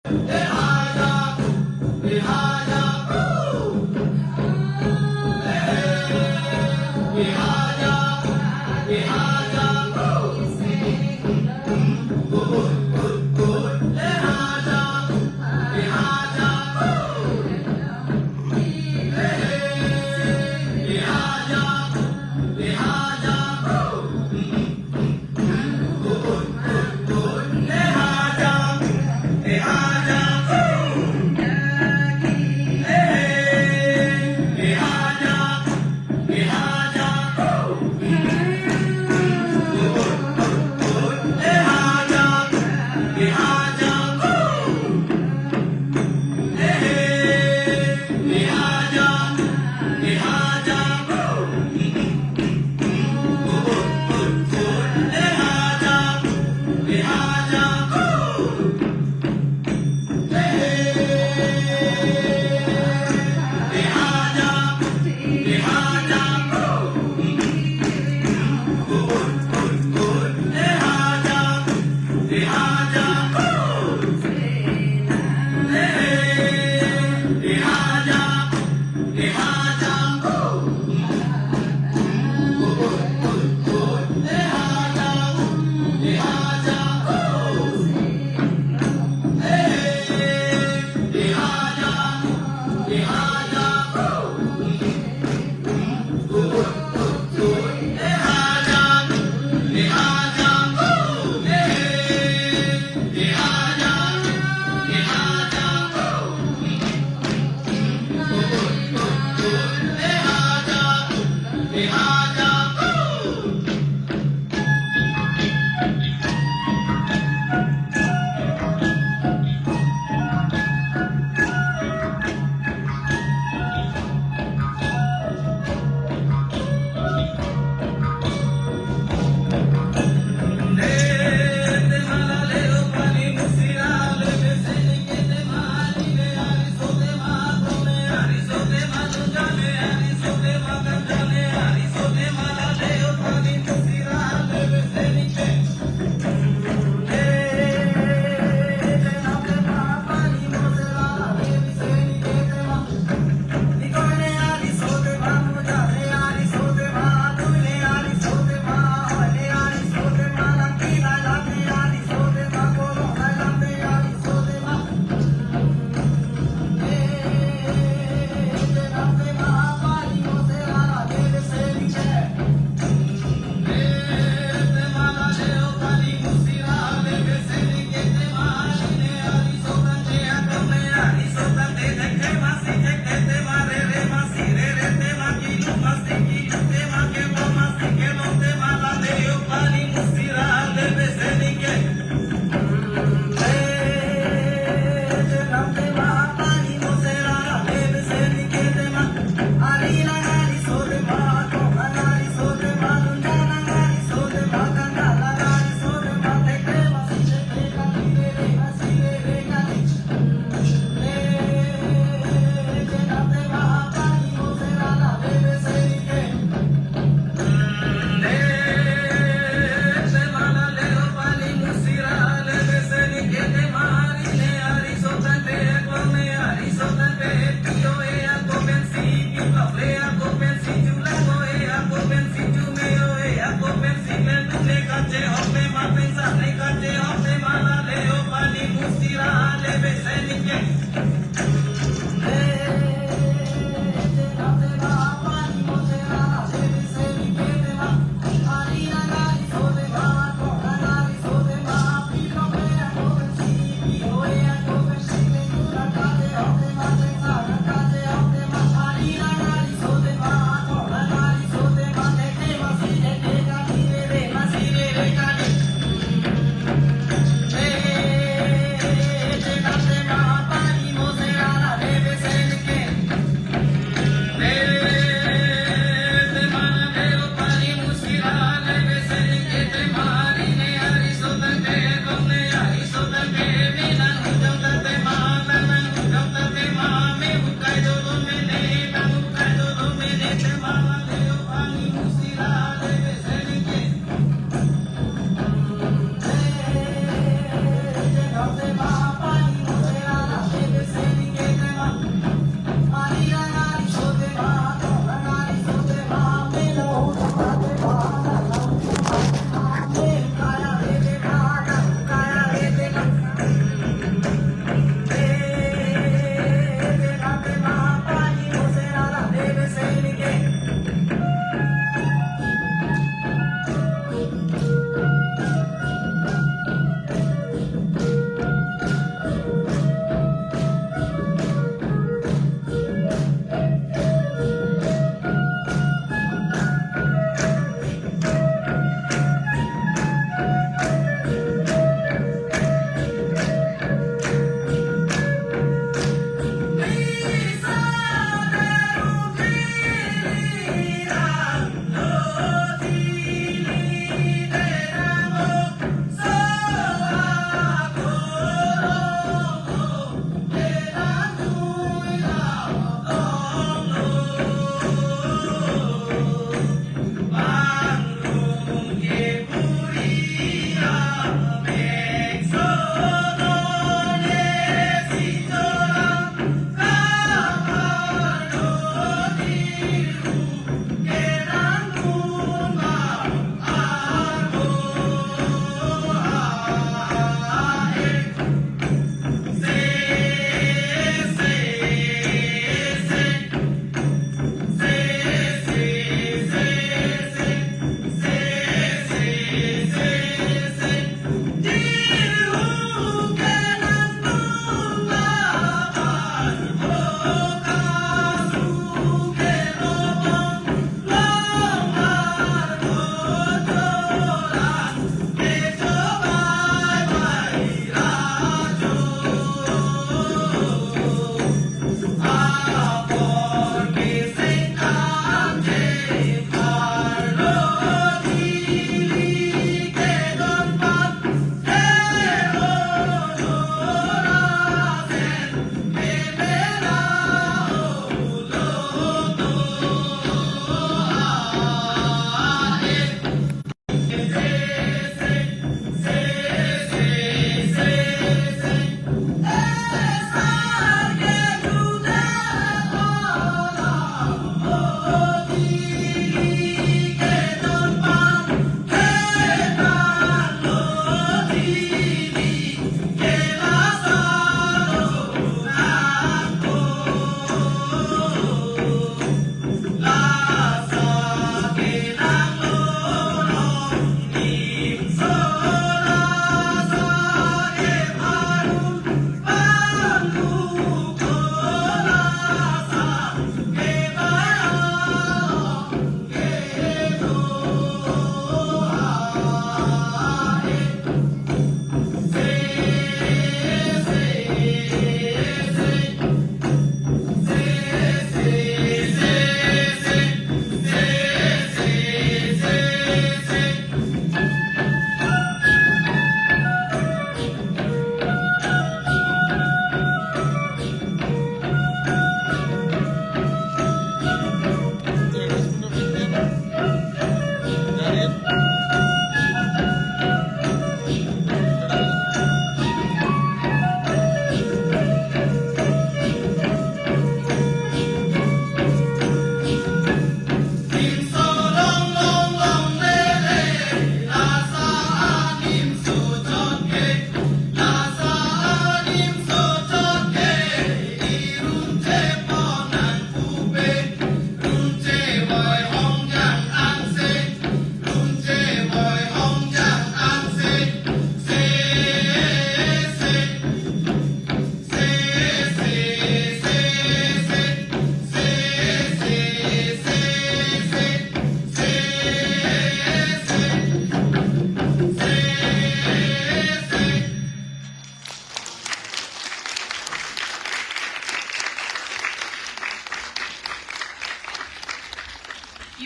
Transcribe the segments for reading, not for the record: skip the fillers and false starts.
Hey,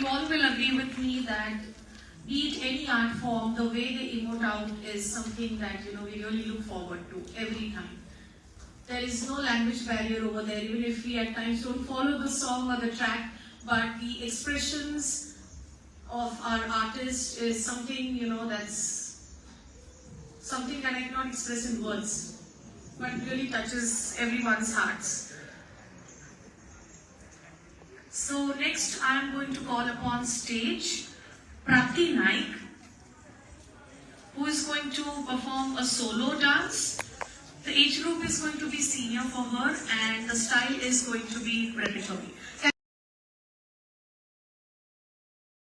you all will agree with me that be it any art form, the way they emote out is something that we really look forward to every time. There is no language barrier over there, even if we at times don't follow the song or the track, but the expressions of our artist is something, that's something that I cannot express in words, but really touches everyone's hearts. So next I am going to call upon stage Prapti Naik, who is going to perform a solo dance. The age group is going to be senior for her and the style is going to be repertory.